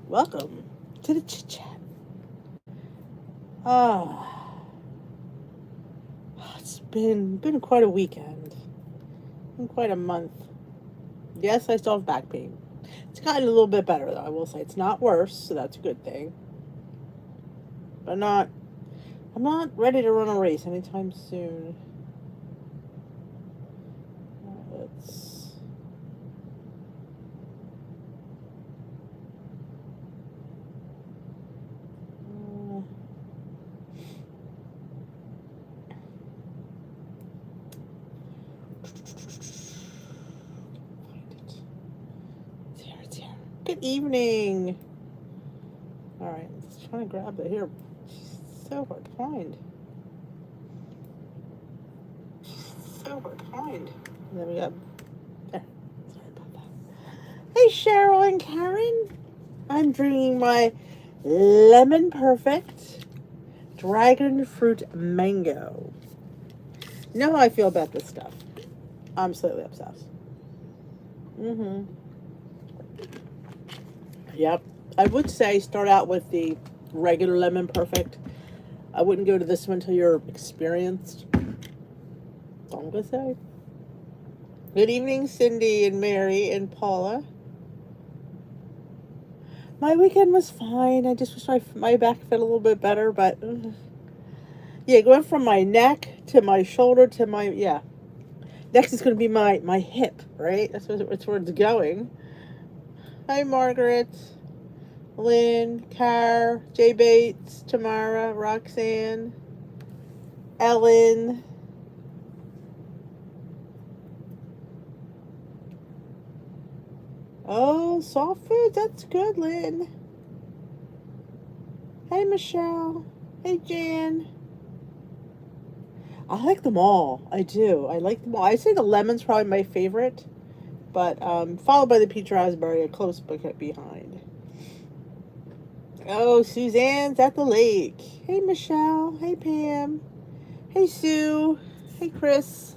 Welcome to the chit chat. Ah, it's been quite a weekend, been quite a month. Yes, I still have back pain. It's gotten a little bit better though. I will say it's not worse, so that's a good thing. But I'm not ready to run a race anytime soon. It's uh, find it. It's here. It's here. Good evening. All right, just trying to grab it here. It's so hard to find. So hard to find. And then we got there. Sorry about that. Hey, Cheryl and Karen. I'm drinking my Lemon Perfect Dragon Fruit Mango. You know how I feel about this stuff. I'm slightly obsessed. Mm-hmm. Yep. I would say start out with the regular Lemon Perfect. I wouldn't go to this one until you're experienced. That's all I'm going to say. Good evening, Cindy and Mary and Paula. My weekend was fine. I just wish my back fit a little bit better, but yeah, going from my neck to my shoulder to my, yeah. Next is going to be my hip, right? That's where it's going. Hi, Margaret, Lynn, Car, Jay Bates, Tamara, Roxanne, Ellen. Oh, soft food. That's good, Lynn. Hey, Michelle. Hey, Jan. I like them all. I do. I like them all. I say the lemon's probably my favorite, but followed by the peach raspberry, a close behind. Oh, Suzanne's at the lake. Hey, Michelle. Hey, Pam. Hey, Sue. Hey, Chris.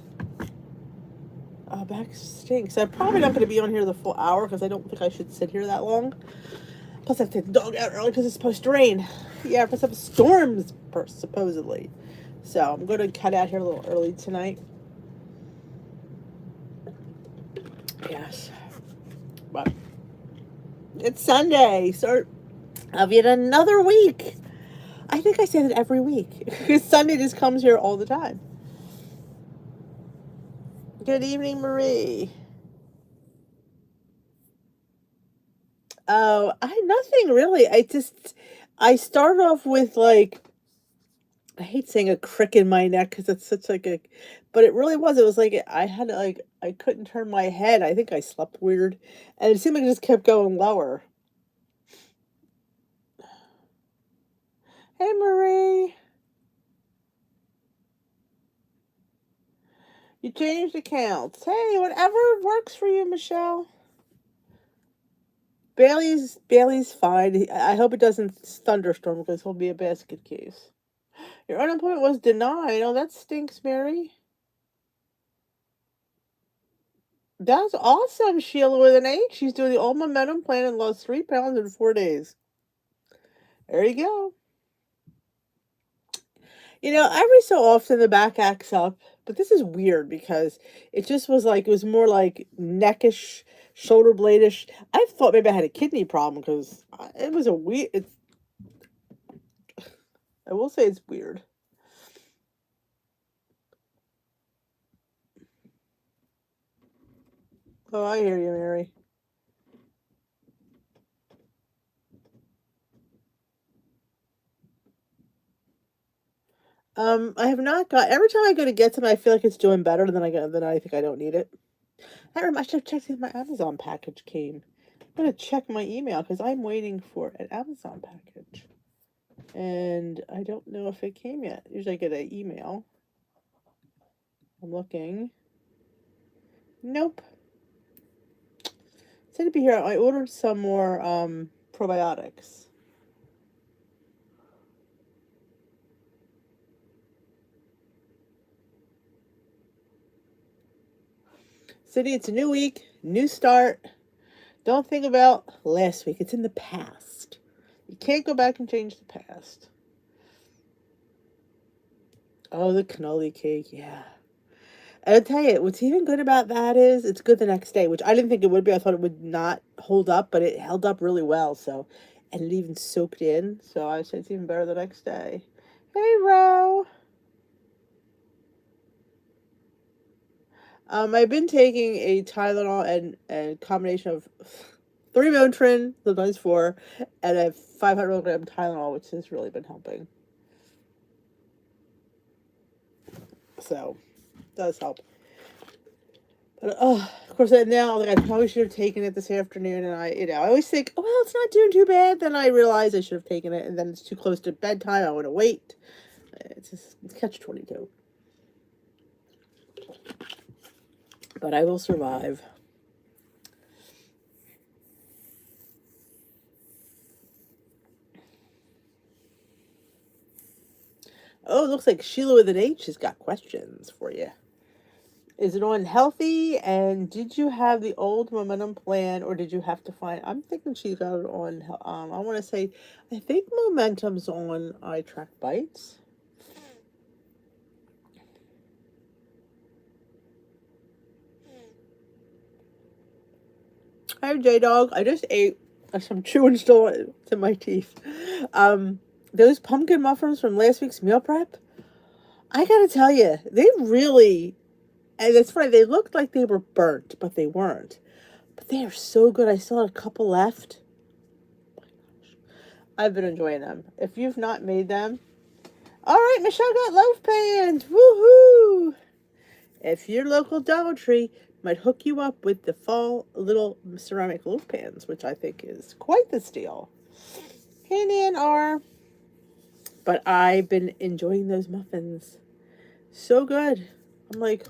Back stinks. I'm probably not going to be on here the full hour because I don't think I should sit here that long. Plus, I have to take the dog out early because it's supposed to rain. Yeah, plus, have storms, supposedly. So, I'm going to cut out here a little early tonight. Yes. But it's Sunday. Start of yet another week. I think I say that every week because Sunday just comes here all the time. Good evening, Marie. Oh, I nothing really. I start off with like I hate saying a crick in my neck because it's such like a, but it really was. It was like I had like I couldn't turn my head. I think I slept weird, and it seemed like it just kept going lower. Hey, Marie, you changed accounts. Hey, whatever works for you, Michelle. Bailey's fine. I hope it doesn't thunderstorm because he'll be a basket case. Your unemployment was denied. Oh, that stinks, Mary. That's awesome, Sheila with an H. She's doing the old momentum plan and lost 3 pounds in 4 days. There you go. Every so often the back acts up, but this is weird because it just was like it was more like neckish, shoulder bladeish. I thought maybe I had a kidney problem because it was a weird. I will say it's weird. Oh, I hear you, Mary. I have not got. Every time I go to get something, I feel like it's doing better. Then I think I don't need it. I should have checked if my Amazon package came. I'm gonna check my email because I'm waiting for an Amazon package, and I don't know if it came yet. Usually I get an email. I'm looking. Nope. Said to be here. I ordered some more probiotics. City, it's a new week, new start. Don't think about last week. It's in the past. You can't go back and change the past. Oh, the cannoli cake, yeah. I'll tell you, what's even good about that is it's good the next day, which I didn't think it would be. I thought it would not hold up, but it held up really well. So, and it even soaked in. So I said it's even better the next day. Hey, Ro. I've been taking a Tylenol and a combination of 3 Motrin, sometimes 4, and a 500 milligram Tylenol, which has really been helping. So, does help. But, of course, now like, I probably should have taken it this afternoon, and I always think, oh, well, it's not doing too bad. Then I realize I should have taken it, and then it's too close to bedtime. I want to wait. It's catch-22. But I will survive. Oh, it looks like Sheila with an H has got questions for you. Is it on healthy? And did you have the old momentum plan, or did you have to find? I'm thinking she got it on. I want to say, I think momentum's on iTrack Bites. Hi, J Dog. I just ate some chewing still in my teeth. Those pumpkin muffins from last week's meal prep. I gotta tell you, they really, and it's funny. They looked like they were burnt, but they weren't. But they are so good. I still had a couple left. I've been enjoying them. If you've not made them, all right, Michelle got loaf pans. Woohoo! If your local Dollar Tree might hook you up with the fall little ceramic loaf pans, which I think is quite the steal. Hey, Nan R. But I've been enjoying those muffins. So good. I'm like,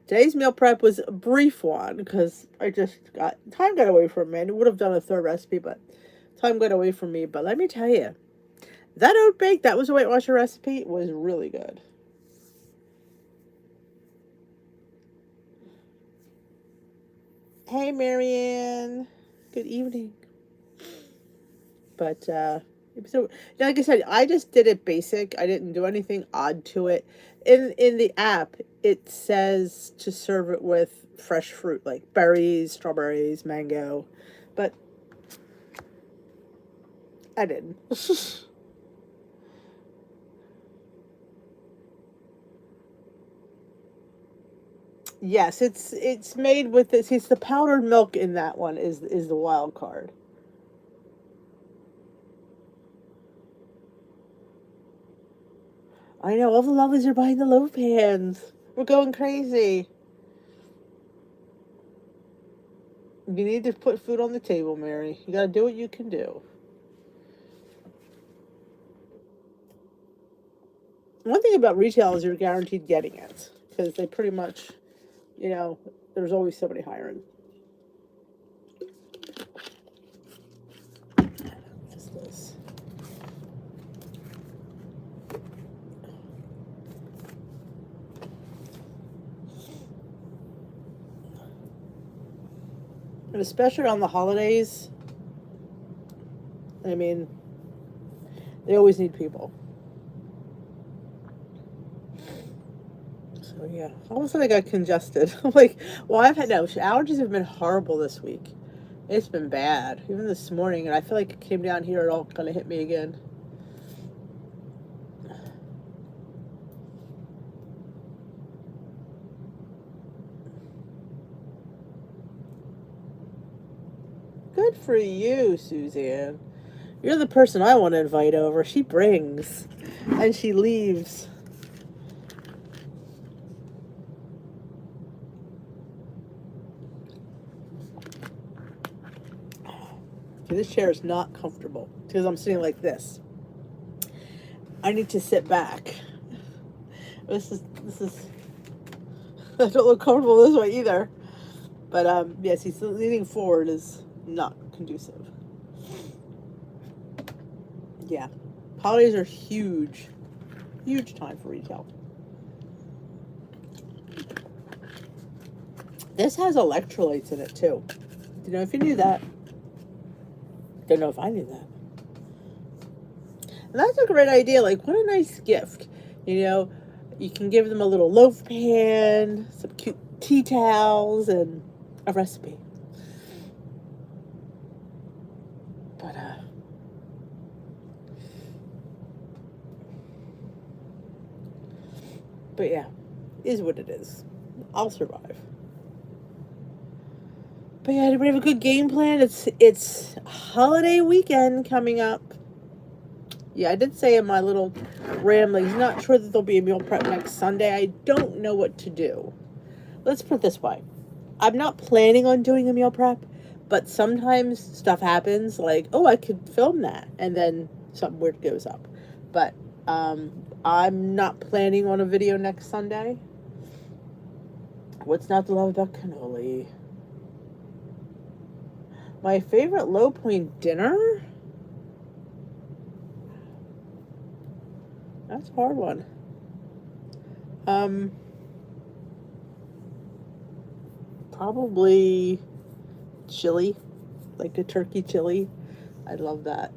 today's meal prep was a brief one because time got away from me. I would have done a third recipe, but time got away from me. But let me tell you, that oat bake, that was a Weight Watcher recipe, was really good. Hey, Marianne. Good evening. But, so, like I said, I just did it basic. I didn't do anything odd to it. In the app, it says to serve it with fresh fruit, like berries, strawberries, mango. But I didn't. Yes, it's made with this. It's the powdered milk in that one is the wild card. I know all the lovelies are buying the loaf pans. We're going crazy. You need to put food on the table, Mary. You got to do what you can do. One thing about retail is you're guaranteed getting it because they pretty much, there's always somebody hiring. What is this? And especially on the holidays, I mean, they always need people. So yeah, all of a sudden I got congested. I'm like, well, allergies have been horrible this week. It's been bad, even this morning, and I feel like it came down here. It all kind of hit me again. Good for you, Suzanne. You're the person I want to invite over. She brings, and she leaves. This chair is not comfortable because I'm sitting like this. I need to sit back. This is. I don't look comfortable this way either. But yes, he's leaning forward is not conducive. Yeah, holidays are huge time for retail. This has electrolytes in it too. Don't know if you knew that. Don't know if I knew that. And that's a great idea. Like, what a nice gift. You know, you can give them a little loaf pan, some cute tea towels, and a recipe. But yeah, is what it is. I'll survive. But yeah, everybody have a good game plan. It's holiday weekend coming up. Yeah, I did say in my little ramblings, not sure that there'll be a meal prep next Sunday. I don't know what to do. Let's put it this way. I'm not planning on doing a meal prep, but sometimes stuff happens like, oh, I could film that, and then something weird goes up. But I'm not planning on a video next Sunday. What's not to love about cannoli? My favorite low point dinner? That's a hard one. Probably chili, like a turkey chili. I love that.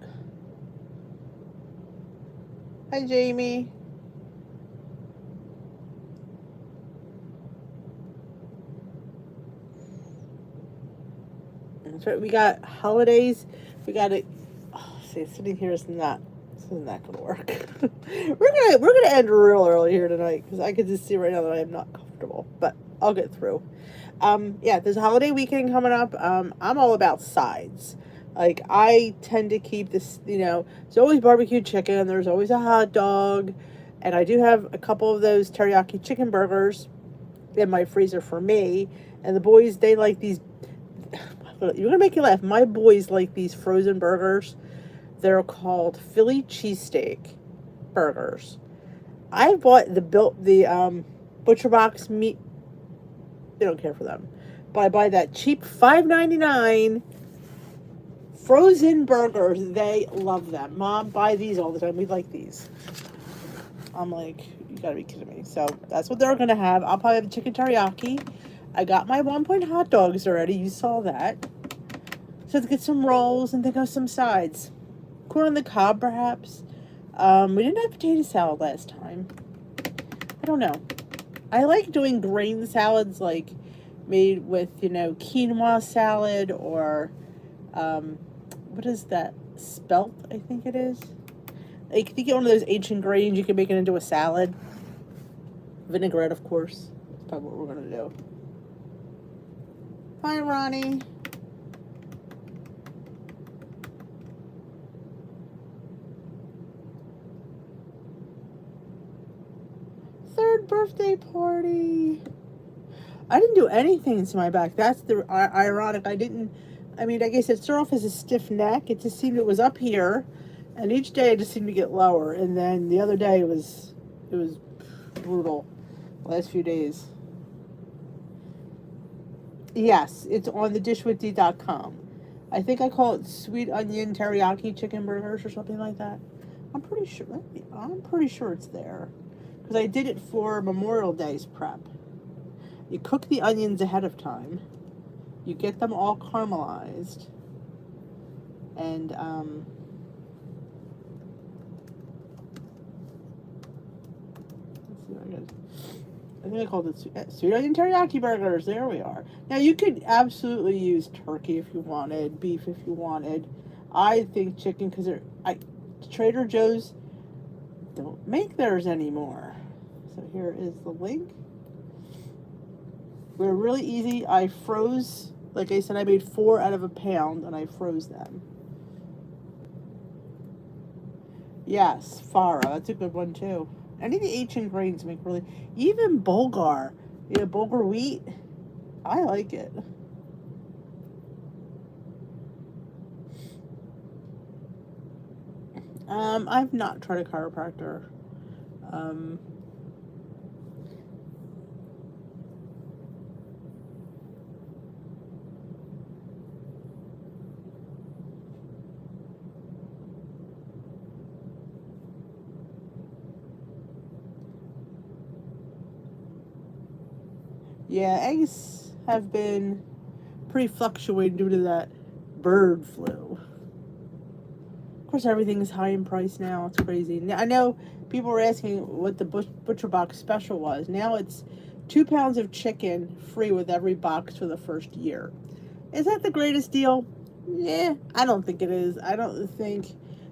Hi, Jamie. That's right. We got holidays. We got it. Oh, see, sitting here is not. This is not gonna work. we're gonna end real early here tonight because I can just see right now that I am not comfortable. But I'll get through. Yeah, there's a holiday weekend coming up. I'm all about sides. Like, I tend to keep this, there's always barbecue chicken, there's always a hot dog, and I do have a couple of those teriyaki chicken burgers in my freezer for me. And the boys, they like these, you're going to make you laugh. My boys like these frozen burgers. They're called Philly cheesesteak burgers. I bought the Butcher Box meat. They don't care for them. But I buy that cheap $5.99 frozen burgers. They love them. Mom, buy these all the time. We like these. I'm like, you gotta be kidding me. So that's what they're gonna have. I'll probably have chicken teriyaki. I got my 1 point hot dogs already. You saw that. So let's get some rolls and think of some sides. Corn on the cob, perhaps. We didn't have potato salad last time. I don't know. I like doing grain salads, like made with, quinoa salad or, what is that? Spelt, I think it is. Like, if you get one of those ancient grains, you can make it into a salad. Vinaigrette, of course. That's probably what we're going to do. Hi, Ronnie. Third birthday party. I didn't do anything to my back. That's the ironic. I guess it started off as a stiff neck. It just seemed it was up here, and each day it just seemed to get lower. And then the other day it was brutal. Last few days. Yes, it's on thedishwithd.com. I think I call it sweet onion teriyaki chicken burgers or something like that. I'm pretty sure it's there because I did it for Memorial Day's prep. You cook the onions ahead of time. You get them all caramelized. And, let's see what I think I called it sweet onion teriyaki burgers. There we are. Now, you could absolutely use turkey if you wanted, beef if you wanted. I think chicken, because Trader Joe's don't make theirs anymore. So here is the link. They're really easy. I froze, like I said, I made 4 out of a pound, and I froze them. Yes, farro. That's a good one, too. Any of the ancient grains make really... Even bulgur. Bulgur wheat. I like it. I've not tried a chiropractor. Yeah, eggs have been pretty fluctuating due to that bird flu. Of course, everything is high in price now. It's crazy. Now, I know people were asking what the Butcher Box special was. Now it's 2 pounds of chicken free with every box for the first year. Is that the greatest deal? Yeah, I don't think it is. I don't think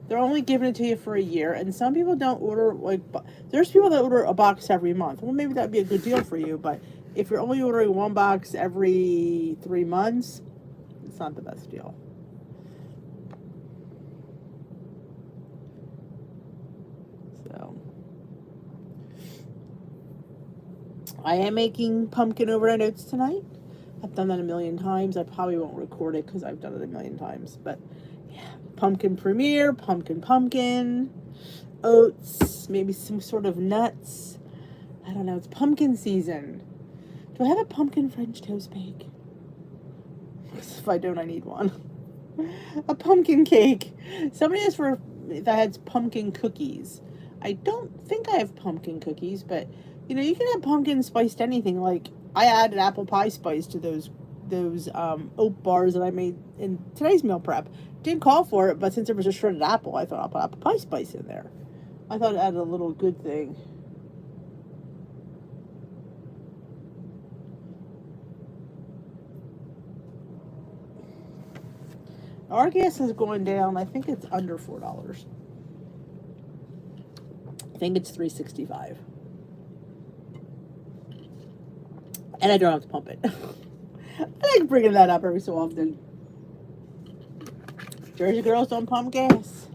they're only giving it to you for a year, and some people don't order like. There's people that order a box every month. Well, maybe that'd be a good deal for you, but if you're only ordering one box every 3 months, it's not the best deal. So, I am making pumpkin overnight oats tonight. I've done that a million times. I probably won't record it because I've done it a million times. But yeah, pumpkin premier, pumpkin, oats, maybe some sort of nuts. I don't know. It's pumpkin season. Do I have a pumpkin French toast bake? Because if I don't, I need one. A pumpkin cake. Somebody asked for if I had pumpkin cookies. I don't think I have pumpkin cookies, but you know, you can have pumpkin spiced anything. Like I added apple pie spice to those oat bars that I made in today's meal prep. Didn't call for it, but since it was a shredded apple, I thought I'll put apple pie spice in there. I thought it added a little good thing. Our gas is going down. I think it's under $4. I think it's $3.65. And I don't have to pump it. I like bringing that up every so often. Jersey girls don't pump gas.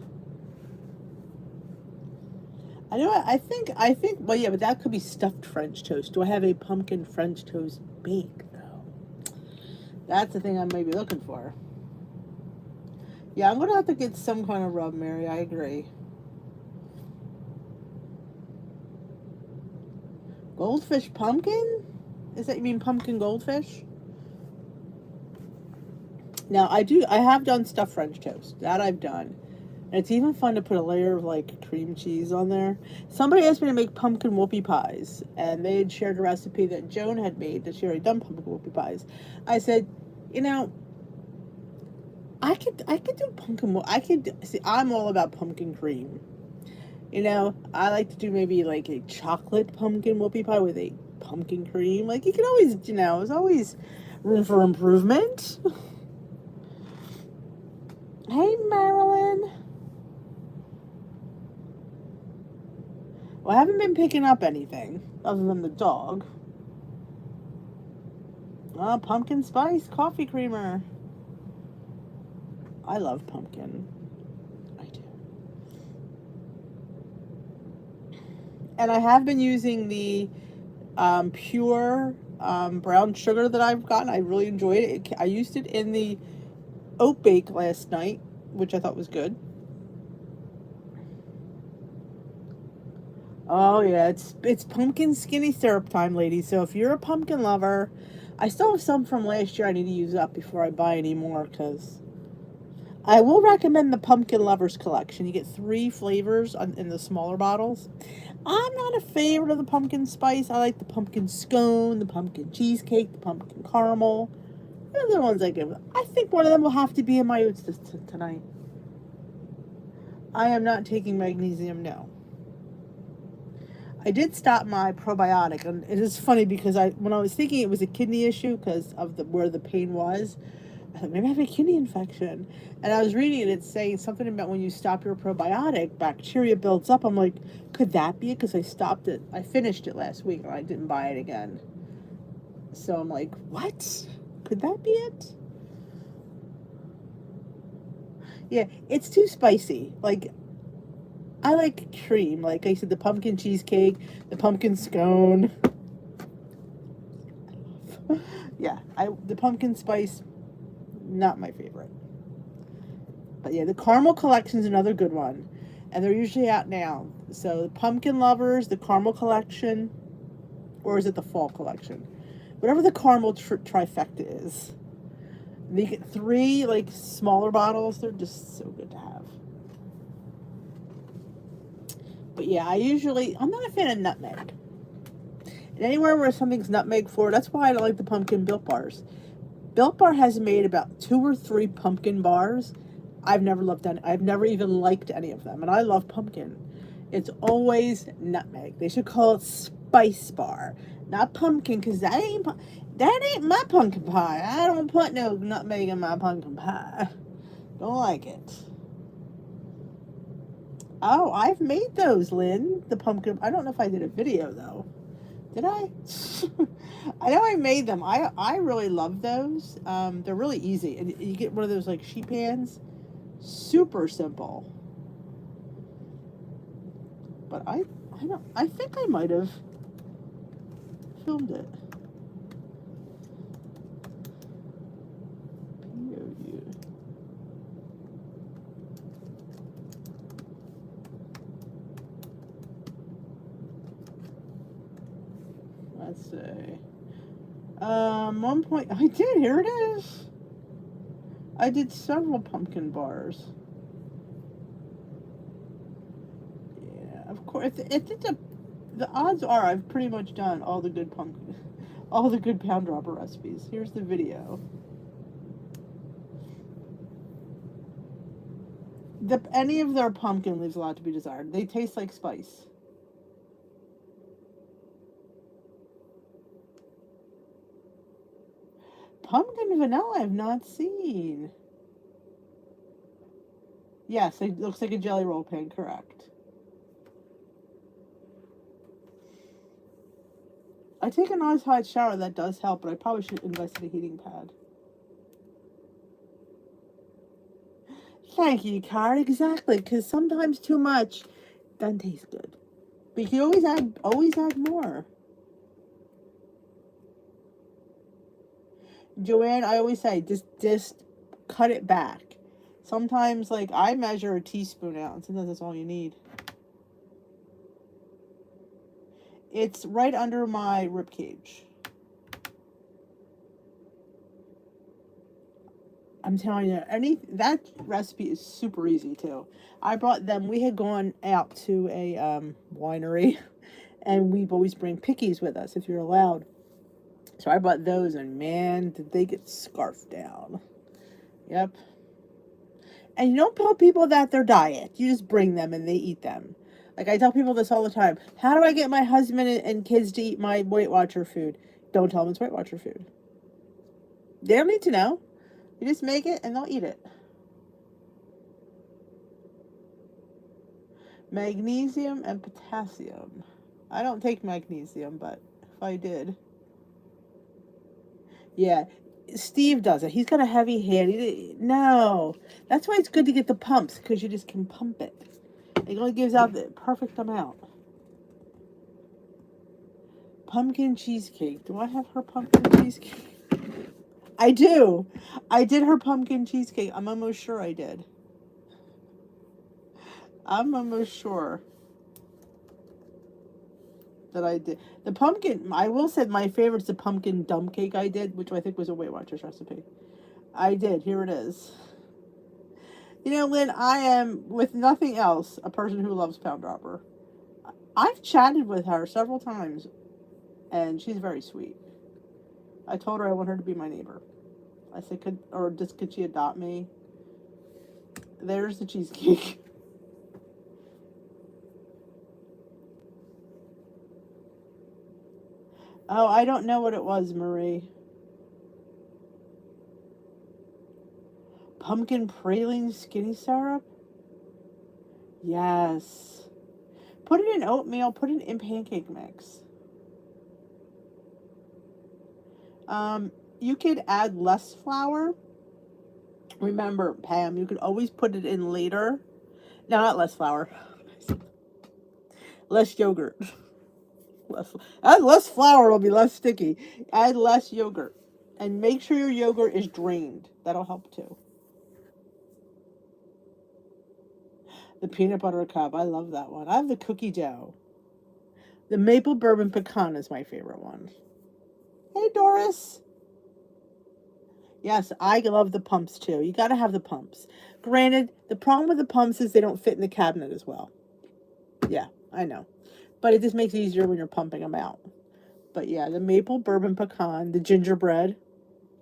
I know. I think. Well, yeah, but that could be stuffed French toast. Do I have a pumpkin French toast bake though? That's the thing I may be looking for. Yeah, I'm gonna have to get some kind of rub, Mary. I agree. Goldfish pumpkin? Is that you mean pumpkin goldfish? Now I have done stuffed French toast. That I've done. And it's even fun to put a layer of like cream cheese on there. Somebody asked me to make pumpkin whoopie pies, and they had shared a recipe that Joan had made that she already done pumpkin whoopie pies. I said, you know, I could do pumpkin. See. I'm all about pumpkin cream. You know, I like to do maybe like a chocolate pumpkin whoopie pie with a pumpkin cream. Like you can always, you know, there's always room for improvement. Hey, Marilyn. Well, I haven't been picking up anything other than the dog. Pumpkin spice coffee creamer. I love pumpkin. I do. And I have been using the pure brown sugar that I've gotten. I really enjoyed it. I used it in the oat bake last night, which I thought was good. Oh yeah, it's pumpkin skinny syrup time, ladies. So if you're a pumpkin lover, I still have some from last year I need to use up before I buy any more, because I will recommend the Pumpkin Lovers collection. You get 3 flavors in the smaller bottles. I'm not a favorite of the pumpkin spice. I like the pumpkin scone, the pumpkin cheesecake, the pumpkin caramel. They're the ones I give. I think one of them will have to be in my oats tonight. I am not taking magnesium, no. I did stop my probiotic, and it is funny because when I was thinking it was a kidney issue because of where the pain was, I thought maybe I have a kidney infection. And I was reading it, it's saying something about when you stop your probiotic, bacteria builds up. I'm like, could that be it? Because I stopped it. I finished it last week and I didn't buy it again. So I'm like, what? Could that be it? Yeah, it's too spicy. Like, I like cream. Like I said, the pumpkin cheesecake, the pumpkin scone. Yeah, the pumpkin spice, not my favorite. But yeah, the caramel collection is another good one. And they're usually out now. So the Pumpkin Lovers, the caramel collection, or is it the fall collection? Whatever the caramel trifecta is. And you get 3 like smaller bottles. They're just so good to have. But yeah, I'm not a fan of nutmeg. And anywhere where something's nutmeg forward, that's why I don't like the pumpkin Built Bars. Built Bar has made about 2 or 3 pumpkin bars. I've never loved any. I've never even liked any of them, and I love pumpkin. It's always nutmeg. They should call it Spice Bar, not pumpkin, because that ain't my pumpkin pie. I don't put no nutmeg in my pumpkin pie. Don't like it. Oh, I've made those, Lynn. The pumpkin. I don't know if I did a video though. Did I? I know I made them. I really love those. They're really easy, and you get one of those like sheet pans. Super simple. But I don't. I think I might have filmed it. POU. Let's see. 1 point. I did. Here it is. I did several pumpkin bars. Yeah, of course. The odds are I've pretty much done all the good pound dropper recipes. Here's the video. Any of their pumpkin leaves a lot to be desired. They taste like spice. Pumpkin vanilla I've not seen. Yes, it looks like a jelly roll pan, correct. I take a nice hot shower, that does help, but I probably should invest in a heating pad. Thank you, Cara. Exactly, because sometimes too much doesn't taste good. But you can always add more. Joanne, I always say, just cut it back. Sometimes, like, I measure a teaspoon out, and sometimes that's all you need. It's right under my rib cage. I'm telling you, that recipe is super easy too. I brought them. We had gone out to a winery, and we've always bring pickies with us if you're allowed. So I bought those, and man, did they get scarfed down. Yep. And you don't tell people that they're diet. You just bring them and they eat them. Like I tell people this all the time. How do I get my husband and kids to eat my Weight Watcher food? Don't tell them it's Weight Watcher food. They don't need to know. You just make it and they'll eat it. Magnesium and potassium. I don't take magnesium, but if I did. Yeah, Steve does it. He's got a heavy hand. No. That's why it's good to get the pumps, because you just can pump it. It only gives out the perfect amount. Pumpkin cheesecake. Do I have her pumpkin cheesecake? I do. I did her pumpkin cheesecake. I'm almost sure I did. I'm almost sure that I did. The pumpkin, I will say my favorite's the pumpkin dump cake I did, which I think was a Weight Watchers recipe. I did. Here it is. You know, Lynn, I am, with nothing else, a person who loves Pound Dropper. I've chatted with her several times, and she's very sweet. I told her I want her to be my neighbor. I said, could she adopt me? There's the cheesecake. Oh, I don't know what it was, Marie. Pumpkin praline skinny syrup? Yes. Put it in oatmeal, put it in pancake mix. You could add less flour. Remember, Pam, you could always put it in later. No, not less flour. Less yogurt. Add less flour, it'll be less sticky. Add less yogurt. And make sure your yogurt is drained. That'll help too. The peanut butter cup. I love that one. I have the cookie dough. The maple bourbon pecan is my favorite one. Hey, Doris. Yes, I love the pumps too. You got to have the pumps. Granted, the problem with the pumps is they don't fit in the cabinet as well. Yeah, I know. But it just makes it easier when you're pumping them out. But yeah, the maple bourbon pecan, the gingerbread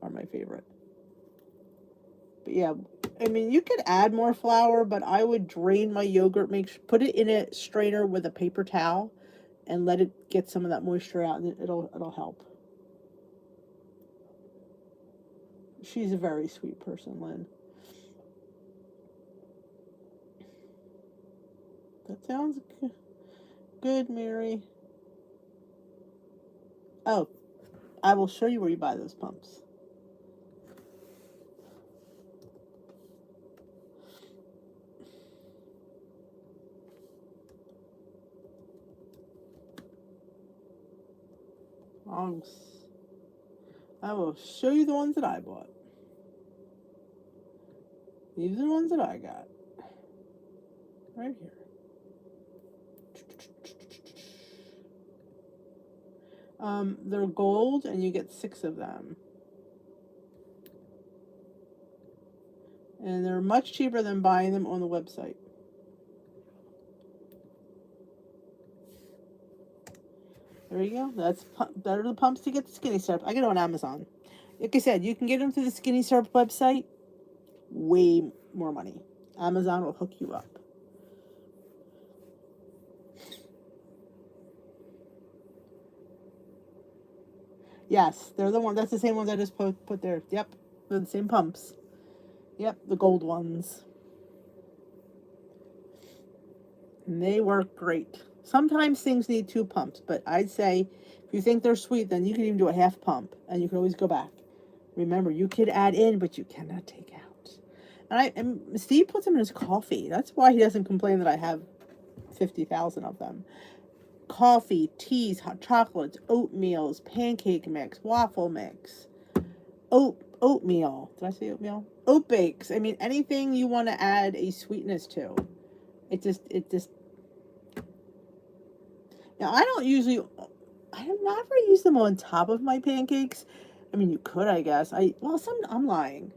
are my favorite. But yeah, I mean, you could add more flour, but I would drain my yogurt, put it in a strainer with a paper towel, and let it get some of that moisture out, and it'll help. She's a very sweet person, Lynn. That sounds good, Mary. Oh, I will show you where you buy those pumps. I will show you the ones that I bought. These are the ones that I got. Right here. They're gold, and you get 6 of them. And they're much cheaper than buying them on the website. There you go. That's better the pumps to get the skinny syrup. I get them on Amazon. Like I said, you can get them through the skinny syrup website. Way more money. Amazon will hook you up. Yes, they're the one. That's the same ones I just put there. Yep, they're the same pumps. Yep, the gold ones. And they work great. Sometimes things need 2 pumps, but I'd say if you think they're sweet, then you can even do a half pump, and you can always go back. Remember, you could add in, but you cannot take out. And Steve puts them in his coffee. That's why he doesn't complain that I have 50,000 of them. Coffee, teas, hot chocolates, oatmeals, pancake mix, waffle mix, oatmeal. Did I say oatmeal? Oat bakes. I mean, anything you want to add a sweetness to. It just. Now, I have never used them on top of my pancakes. I mean, you could, I guess. I'm lying.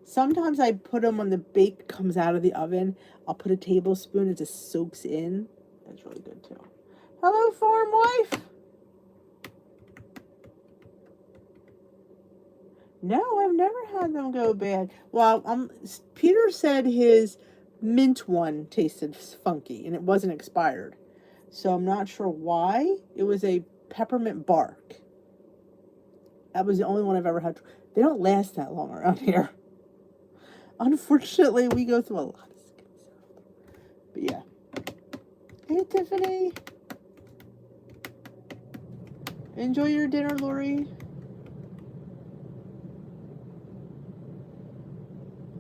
Sometimes I put them when the bake comes out of the oven. I'll put a tablespoon, it just soaks in. That's really good too. Hello, farm wife. No, I've never had them go bad. Well, Peter said his mint one tasted funky, and it wasn't expired. So I'm not sure why. It was a peppermint bark. That was the only one I've ever had. They don't last that long around here. Unfortunately, we go through a lot of skin syrup. But yeah. Hey, Tiffany. Enjoy your dinner, Lori.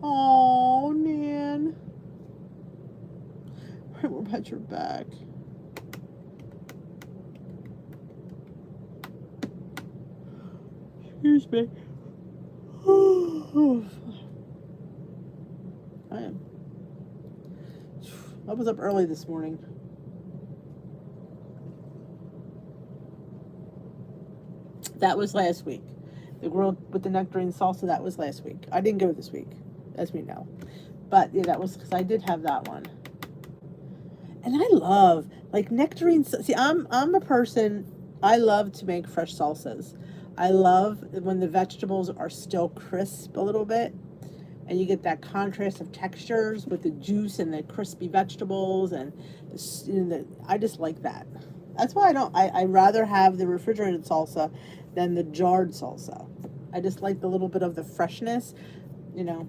Oh, man. Right, we're about your back. Excuse me. I was up early this morning. That was last week. The girl with the nectarine salsa, that was last week. I didn't go this week, as we know. But yeah, that was because I did have that one. And I love, like, nectarine. See, I'm a person, I love to make fresh salsas. I love when the vegetables are still crisp a little bit. And you get that contrast of textures with the juice and the crispy vegetables. And I just like that. That's why I rather have the refrigerated salsa than the jarred salsa. I just like the little bit of the freshness, you know.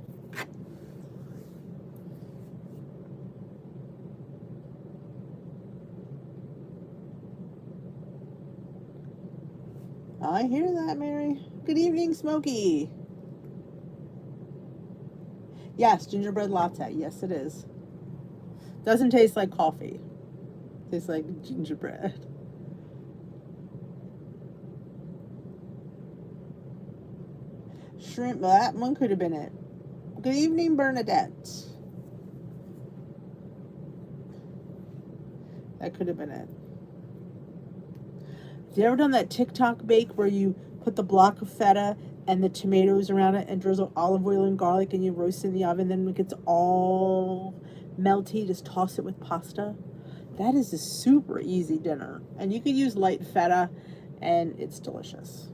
I hear that, Mary. Good evening, Smokey. Yes, gingerbread latte. Yes, it is. Doesn't taste like coffee. Tastes like gingerbread. Shrimp. Well, that one could have been it. Good evening, Bernadette. That could have been it. Have you ever done that TikTok bake where you put the block of feta and the tomatoes around it and drizzle olive oil and garlic and you roast it in the oven, then when it gets all melty, just toss it with pasta? That is a super easy dinner. And you could use light feta and it's delicious.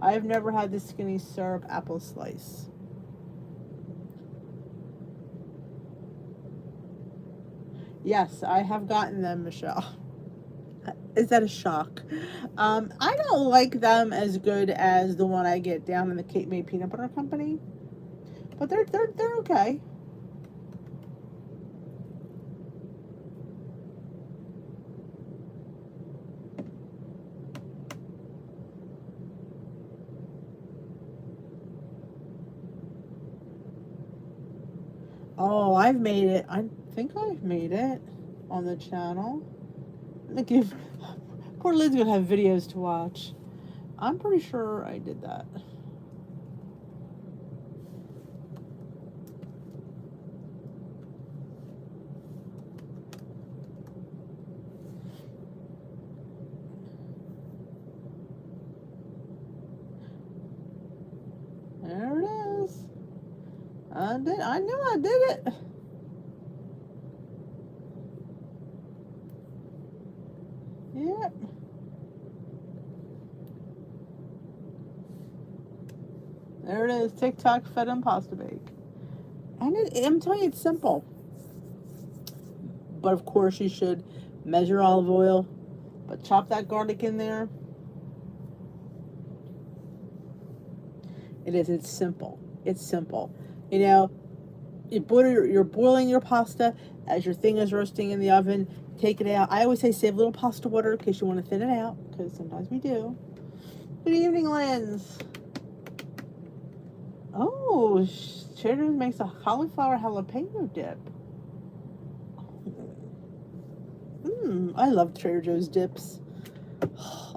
I've never had the skinny syrup apple slice. Yes, I have gotten them, Michelle. Is that a shock? I don't like them as good as the one I get down in the Cape May Peanut Butter Company, but they're okay. Oh, I've made it. I think I've made it on the channel. Look, if poor Lid's gonna have videos to watch. I'm pretty sure I did that. There it is. I did. I knew I did it. Yep. There it is. TikTok fed and pasta bake. And I'm telling you, it's simple. But of course, you should measure olive oil. But chop that garlic in there. It is. It's simple. It's simple. You know, you're boiling your pasta as your thing is roasting in the oven. Take it out. I always say save a little pasta water in case you want to thin it out, because sometimes we do. Good evening, Lens. Oh, Trader Joe's makes a cauliflower jalapeno dip. I love Trader Joe's dips.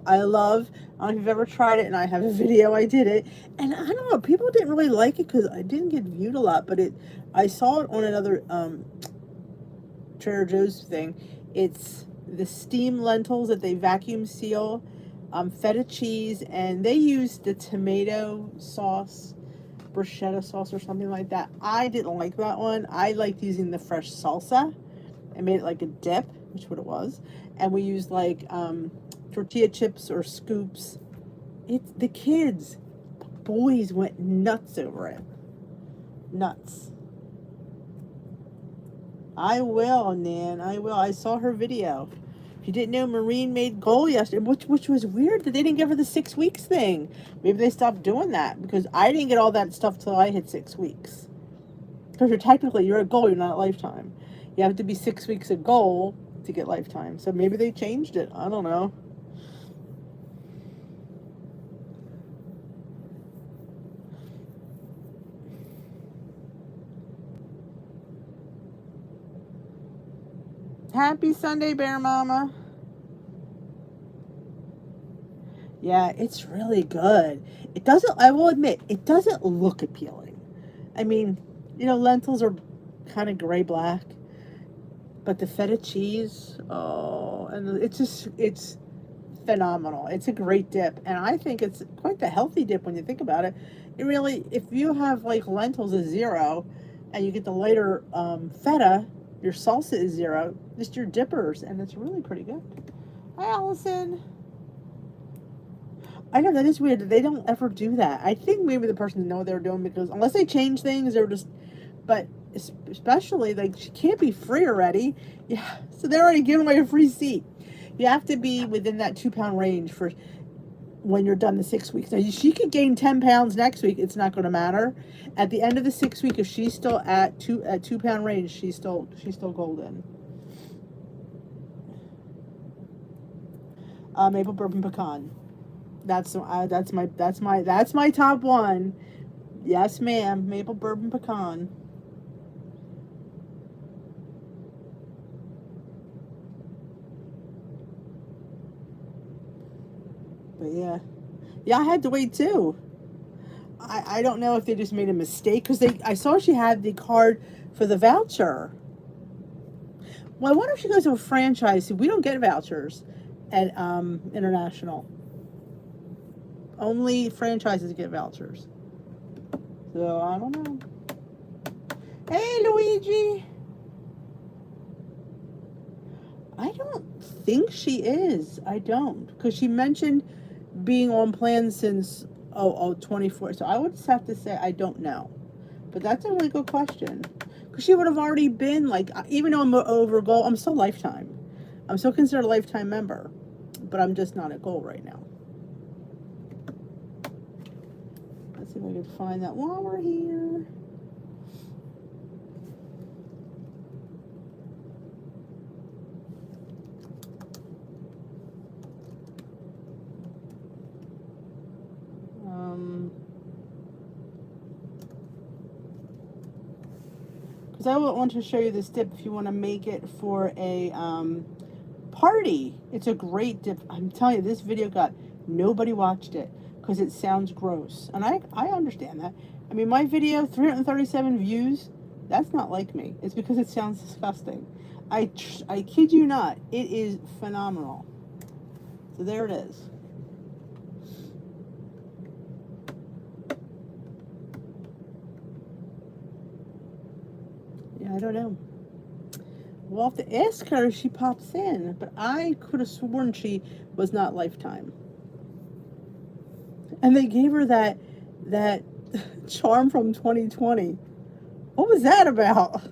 I don't know if you've ever tried it, and I have a video, I did it. And I don't know, people didn't really like it because I didn't get viewed a lot, but I saw it on another Trader Joe's thing. It's the steamed lentils that they vacuum seal, feta cheese, and they use the tomato sauce, bruschetta sauce or something like that. I didn't like that one. I liked using the fresh salsa. I made it like a dip, which is what it was. And we used like tortilla chips or scoops. The kids, boys went nuts over it. Nuts. I will, Nan. I will. I saw her video. If you didn't know, Maureen made goal yesterday, which was weird that they didn't give her the 6 weeks thing. Maybe they stopped doing that because I didn't get all that stuff till I hit 6 weeks. Because you're at goal, you're not at lifetime. You have to be 6 weeks at goal to get lifetime. So maybe they changed it. I don't know. Happy Sunday, Bear Mama. Yeah, it's really good. It doesn't, I will admit, it doesn't look appealing. I mean, lentils are kind of gray-black. But the feta cheese, oh, and it's phenomenal. It's a great dip. And I think it's quite the healthy dip when you think about it. It really, if you have like lentils is 0 and you get the lighter feta, your salsa is 0, just your dippers, and it's really pretty good. Hi, Allison. I know, that is weird that they don't ever do that. I think maybe the person didn't know what they were doing because unless they change things, they're just, but especially, like, she can't be free already. Yeah, so they're already giving away a free seat. You have to be within that 2-pound range for when you're done the 6 weeks. Now, she could gain 10 pounds next week. It's not going to matter. At the end of the 6 week, if she's still at 2-pound range, she's still golden. Maple bourbon pecan. That's my top one. Yes, ma'am. Maple bourbon pecan. But yeah, I had to wait too. I don't know if they just made a mistake because I saw she had the card for the voucher. Well, I wonder if she goes to a franchise. We don't get vouchers at International. Only franchises get vouchers. So I don't know. Hey, Luigi. I don't think she is. I don't, because she mentioned being on plan since Oh, 24. So I would just have to say I don't know. But that's a really good question. Because she would have already been, like, even though I'm over goal, I'm still lifetime. I'm still considered a lifetime member. But I'm just not at goal right now. Let's see if I can find that while we're here. Because I want to show you this dip if you want to make it for a party. It's a great dip. I'm telling you, this video nobody watched it because it sounds gross. And I understand that. I mean, my video, 337 views, that's not like me. It's because it sounds disgusting. I kid you not. It is phenomenal. So there it is. Yeah, I don't know. We'll have to ask her if she pops in, but I could have sworn she was not lifetime. And they gave her that charm from 2020. What was that about?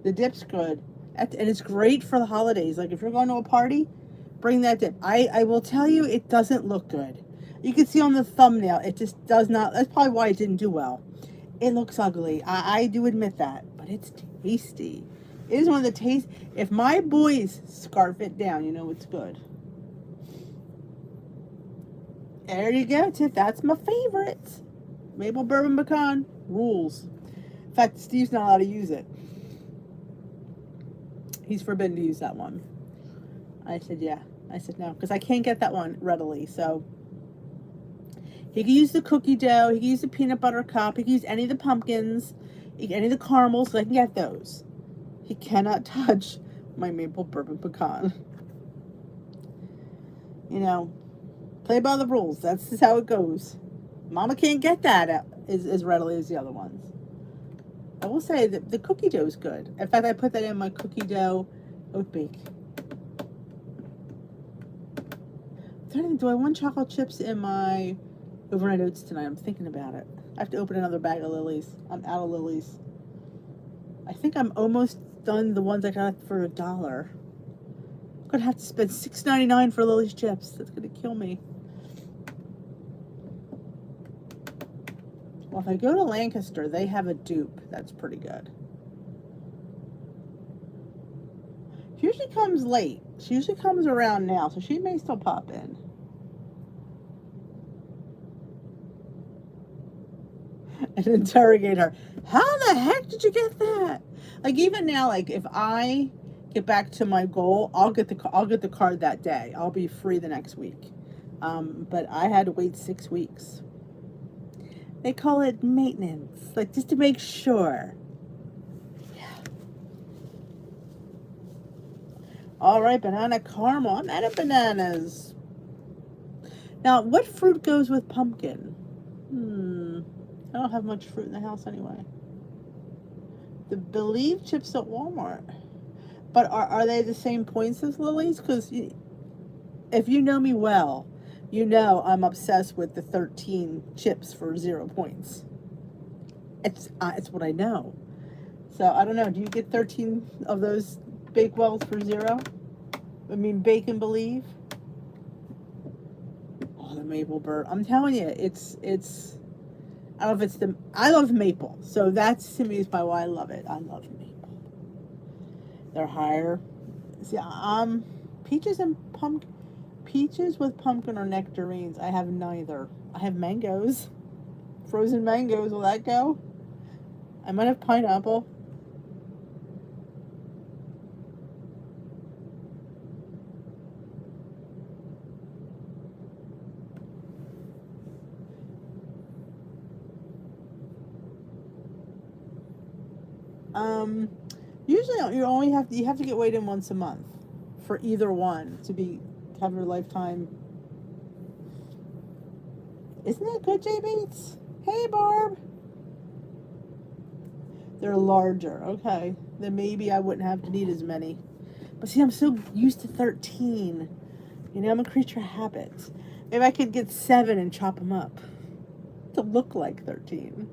The dip's good. And it's great for the holidays. Like, if you're going to a party, bring that dip. I will tell you, it doesn't look good. You can see on the thumbnail, it just does not. That's probably why it didn't do well. It looks ugly. I do admit that. But it's tasty. It is one of the taste. If my boys scarf it down, you know it's good. There you go, Tiff. That's my favorite. Maple bourbon pecan rules. In fact, Steve's not allowed to use it. He's forbidden to use that one. I said, yeah. I said, no, because I can't get that one readily. So he can use the cookie dough. He can use the peanut butter cup. He can use any of the pumpkins, any of the caramels, so I can get those. He cannot touch my maple bourbon pecan. You know, play by the rules. That's just how it goes. Mama can't get that as readily as the other ones. I will say that the cookie dough is good. In fact, I put that in my cookie dough oat bake. Do I want chocolate chips in my overnight oats tonight? I'm thinking about it. I have to open another bag of Lily's. I'm out of Lily's. I think I'm almost done the ones I got for $1. I'm gonna have to spend $6.99 for Lily's chips. That's gonna kill me. Well, if I go to Lancaster, they have a dupe. That's pretty good. She usually comes late. She usually comes around now, so she may still pop in. And interrogate her. How the heck did you get that? Like, even now, like, if I get back to my goal, I'll get the card that day. I'll be free the next week. But I had to wait 6 weeks. They call it maintenance, like, just to make sure. Yeah. All right, banana caramel. I'm out of bananas. Now, what fruit goes with pumpkin? I don't have much fruit in the house anyway. The Believe chips at Walmart. But are they the same points as Lily's? Because if you know me well, you know I'm obsessed with the 13 chips for 0 points. It's what I know. So I don't know. Do you get 13 of those Bakewells for 0? I mean, Bake and Believe. Oh, the maple bird. I'm telling you, it's. I don't know if it's I love maple, so that's to me is why I love it. I love maple. They're higher. See, peaches with pumpkin or nectarines. I have neither. I have mangoes, frozen mangoes. Will that go? I might have pineapple. Usually you have to get weighed in once a month for either one to have your lifetime. Isn't that good, J Bates? Hey, Barb. They're larger. Okay, then maybe I wouldn't have to need as many. But see, I'm so used to 13. You know, I'm a creature of habit. Maybe I could get 7 and chop them up to look like 13.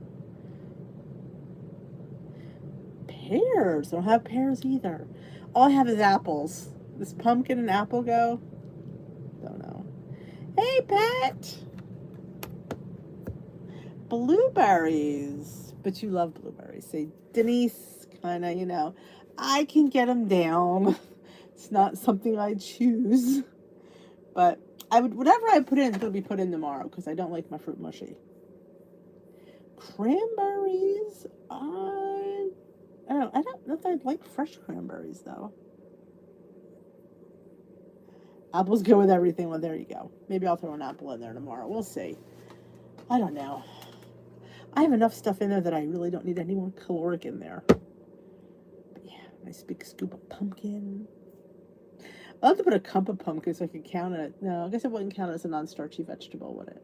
Pears. I don't have pears either. All I have is apples. Does pumpkin and apple go? Don't know. Hey, pet. Blueberries. But you love blueberries. Say, Denise, kind of, I can get them down. It's not something I choose. But whatever I put in is going to be put in tomorrow because I don't like my fruit mushy. Cranberries. I don't know if I'd like fresh cranberries though. Apples go with everything. Well, there you go. Maybe I'll throw an apple in there tomorrow. We'll see. I don't know. I have enough stuff in there that I really don't need any more caloric in there. But yeah, nice big scoop of pumpkin. I'll have to put a cup of pumpkin so I can count it. No, I guess it wouldn't count as a non-starchy vegetable, would it?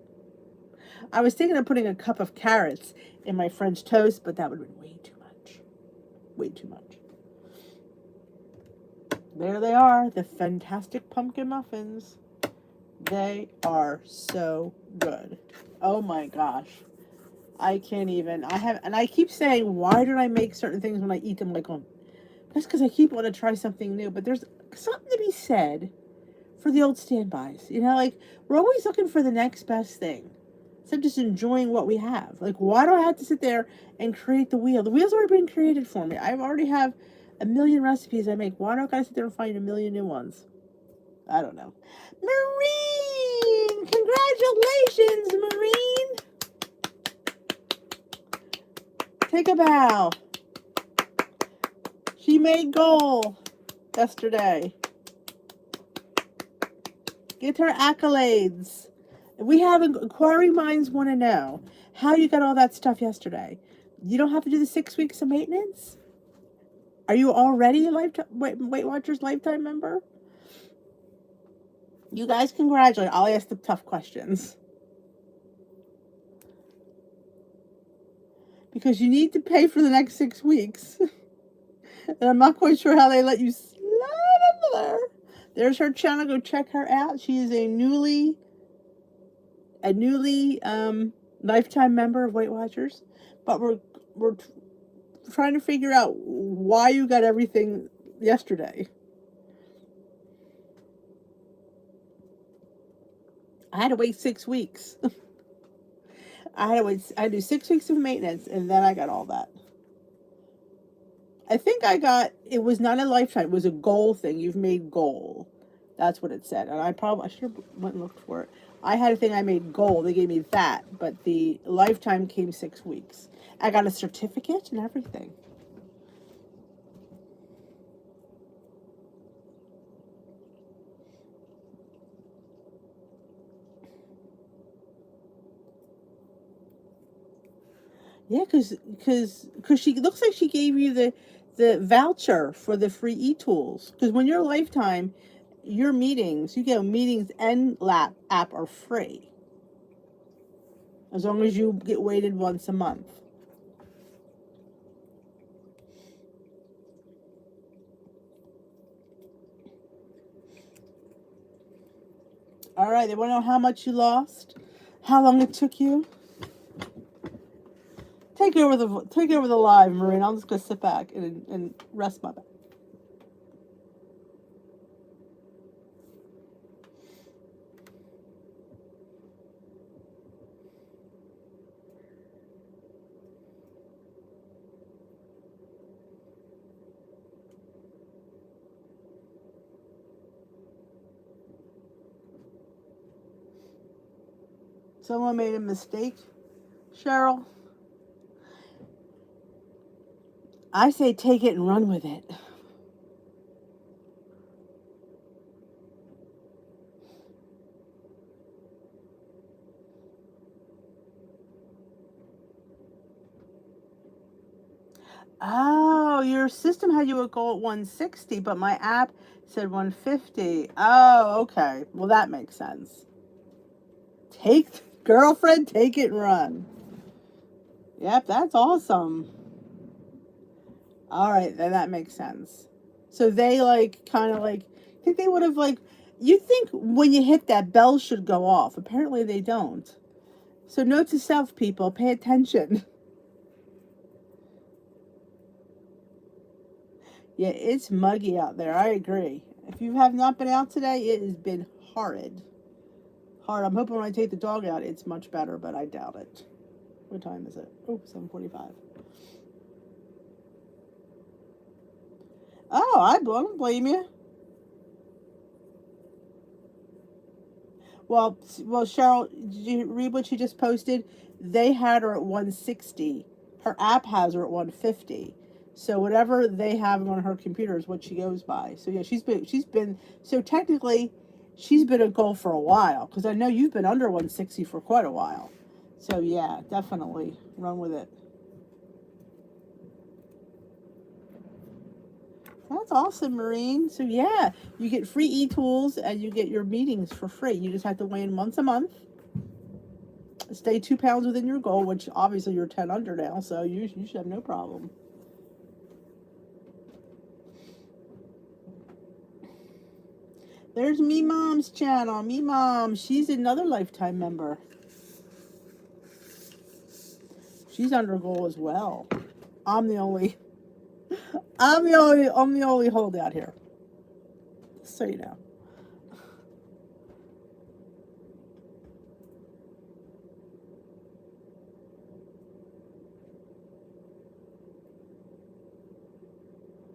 I was thinking of putting a cup of carrots in my French toast, but that would have been way too much. Way too much. There they are, the fantastic pumpkin muffins. They are so good. Oh my gosh. I can't even. I keep saying, why don't I make certain things when I eat them? Like, that's because I keep wanting to try something new. But there's something to be said for the old standbys. Like, we're always looking for the next best thing. Instead of just enjoying what we have. Like, why do I have to sit there and create the wheel? The wheel's already been created for me. I already have a million recipes I make. Why don't I sit there and find a million new ones? I don't know. Maureen! Congratulations, Maureen! Take a bow. She made goal yesterday. Get her accolades. We have inquiring minds want to know how you got all that stuff yesterday. You don't have to do the 6 weeks of maintenance? Are you already a Weight Watchers lifetime member? You guys congratulate. I'll ask the tough questions. Because you need to pay for the next 6 weeks. And I'm not quite sure how they let you slide under there. There's her channel. Go check her out. She is a newly lifetime member of Weight Watchers. But we're trying to figure out why you got everything yesterday. I had to wait 6 weeks. I had to do 6 weeks of maintenance, and then I got all that. I think it was not a lifetime, it was a goal thing. You've made goal. That's what it said. And I should have went and looked for it. I had a thing I made goal. They gave me that, but the lifetime came 6 weeks. I got a certificate and everything. Yeah, because she looks like she gave you the voucher for the free e-tools. Because when you're lifetime, your meetings, meetings and lap app are free. As long as you get weighted once a month. All right, they want to know how much you lost, how long it took you. Take over the live, Maureen. I'm just gonna sit back and rest my back. Someone made a mistake, Cheryl. I say take it and run with it. Oh, your system had you a goal at 160, but my app said 150. Oh, okay. Well, that makes sense. Girlfriend, take it and run. Yep, that's awesome. All right, then that makes sense. So they I think they would have You think when you hit that, bells should go off. Apparently they don't. So note to self, people, pay attention. Yeah, it's muggy out there. I agree. If you have not been out today, it has been horrid. Hard. I'm hoping when I take the dog out, it's much better, but I doubt it. What time is it? Oh, 7:45. Oh, I don't blame you. Well, Cheryl, did you read what she just posted? They had her at 160. Her app has her at 150. So whatever they have on her computer is what she goes by. So yeah, she's been so technically she's been a goal for a while because I know you've been under 160 for quite a while. So yeah, definitely run with it. That's awesome, Maureen. So yeah, you get free e-tools and you get your meetings for free. You just have to weigh in once a month. Stay 2 pounds within your goal, which obviously you're 10 under now, so you should have no problem. There's Me Mom's channel. Me Mom, she's another lifetime member. She's under goal as well. I'm the only I'm the only holdout here. So you know.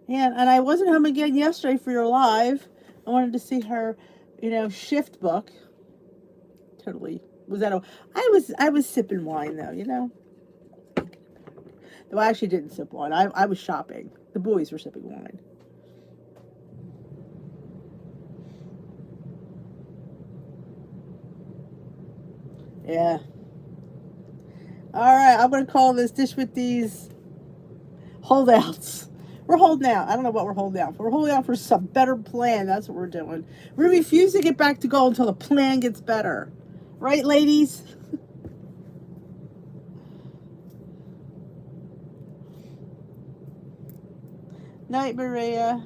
And I wasn't home again yesterday for your live. I wanted to see her, shift book. Totally was that a I was sipping wine though, Though I actually didn't sip wine. I was shopping. The boys were sipping wine. Yeah. All right, I'm gonna call this dish with these holdouts. We're holding out. I don't know what we're holding out for. We're holding out for some better plan. That's what we're doing. We refuse to get back to goal until the plan gets better. Right, ladies? Night, Maria.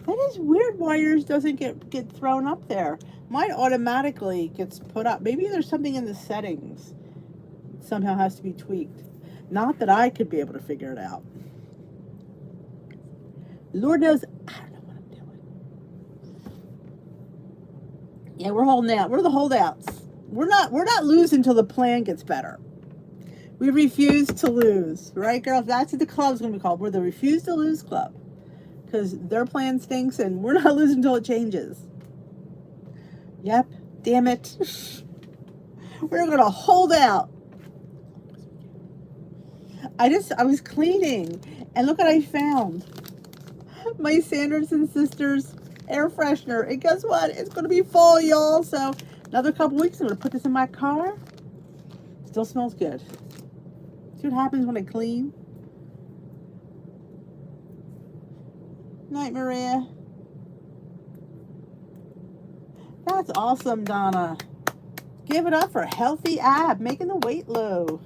That is weird why yours doesn't get thrown up there. Mine automatically gets put up. Maybe there's something in the settings. Somehow has to be tweaked. Not that I could be able to figure it out. Lord knows I don't know what I'm doing. Yeah, we're holding out. We're the holdouts. We're not losing until the plan gets better. We refuse to lose. Right, girls? That's what the club's gonna be called. We're the Refuse to Lose Club. Because their plan stinks and we're not losing until it changes. Yep. Damn it. We're gonna hold out. I was cleaning and look what I found. My Sanders and Sisters air freshener. And guess what? It's gonna be fall, y'all. So another couple weeks, I'm gonna put this in my car. Still smells good. See what happens when I clean? Night, Maria. That's awesome, Donna. Give it up for healthy ab, making the weight low.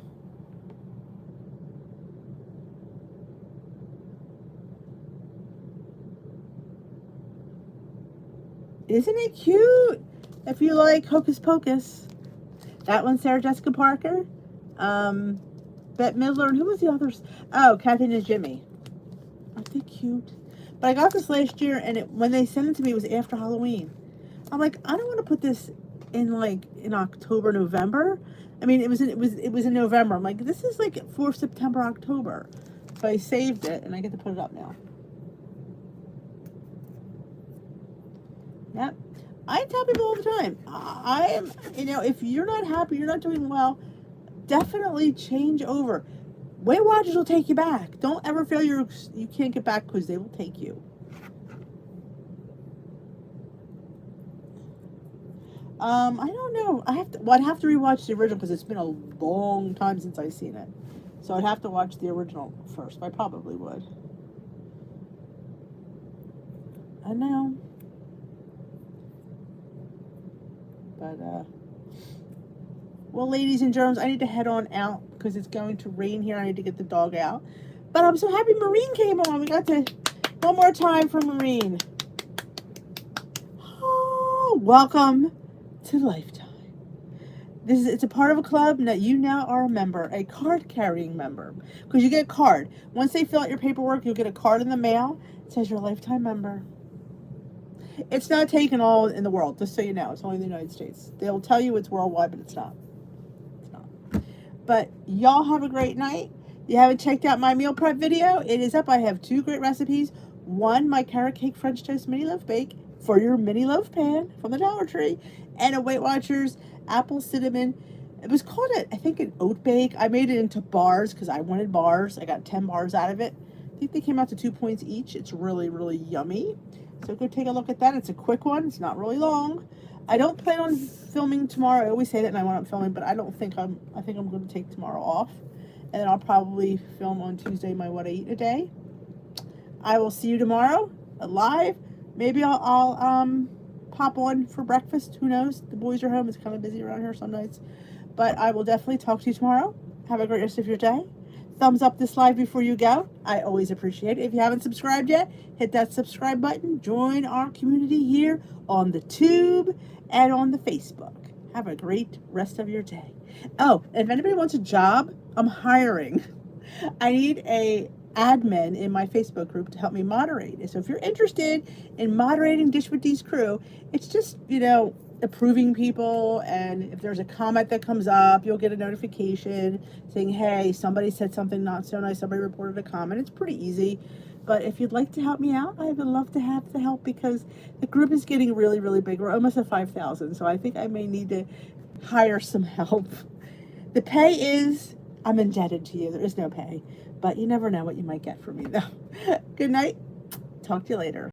Isn't it cute? If you like Hocus Pocus. That one's Sarah Jessica Parker. Bette Midler. And who was the others? Oh, Kathy and Jimmy. Aren't they cute? But I got this last year, and when they sent it to me, it was after Halloween. I'm like, I don't want to put this in October, November. I mean, it was in November. I'm like, this is like for September, October. So I saved it, and I get to put it up now. Yep. I tell people all the time, I am, if you're not happy, you're not doing well, definitely change over. Weight Watchers will take you back. Don't ever feel you can't get back because they will take you. I don't know. I'd have to rewatch the original because it's been a long time since I've seen it. So I'd have to watch the original first. I probably would. I know. But Well, ladies and germs, I need to head on out because it's going to rain here. I need to get the dog out. But I'm so happy Maureen came on. We got to, one more time for Maureen. Oh, welcome to Lifetime. It's a part of a club that you now are a member, a card carrying member. Because you get a card. Once they fill out your paperwork, you'll get a card in the mail. It says you're a Lifetime member. It's not taken all in the world, just so you know. It's only in the United States. They'll tell you it's worldwide, but it's not. It's not. But y'all have a great night. You haven't checked out my meal prep video? It is up. I have 2 great recipes. One, my carrot cake French toast mini loaf bake for your mini loaf pan from the Dollar Tree. And a Weight Watchers apple cinnamon. It was called, I think, an oat bake. I made it into bars because I wanted bars. I got 10 bars out of it. I think they came out to 2 points each. It's really, really yummy. So go take a look at that. It's a quick one. It's not really long. I don't plan on filming tomorrow. I always say that and I want to film, but I think I'm going to take tomorrow off. And then I'll probably film on Tuesday my what I eat in a day. I will see you tomorrow live. Maybe I'll pop on for breakfast. Who knows? The boys are home. It's kind of busy around here some nights. But I will definitely talk to you tomorrow. Have a great rest of your day. Thumbs up this live before you go. I always appreciate it. If you haven't subscribed yet, hit that subscribe button. Join our community here on the Tube and on the Facebook. Have a great rest of your day. Oh, and if anybody wants a job, I'm hiring. I need a admin in my Facebook group to help me moderate. So if you're interested in moderating Dish with Dee's crew, it's just, approving people, and if there's a comment that comes up, you'll get a notification saying, hey, somebody said something not so nice, somebody reported a comment. It's pretty easy. But if you'd like to help me out, I would love to have the help because the group is getting really, really big. We're almost at 5,000, so I think I may need to hire some help. The pay is, I'm indebted to you. There is no pay, but you never know what you might get from me, though. Good night. Talk to you later.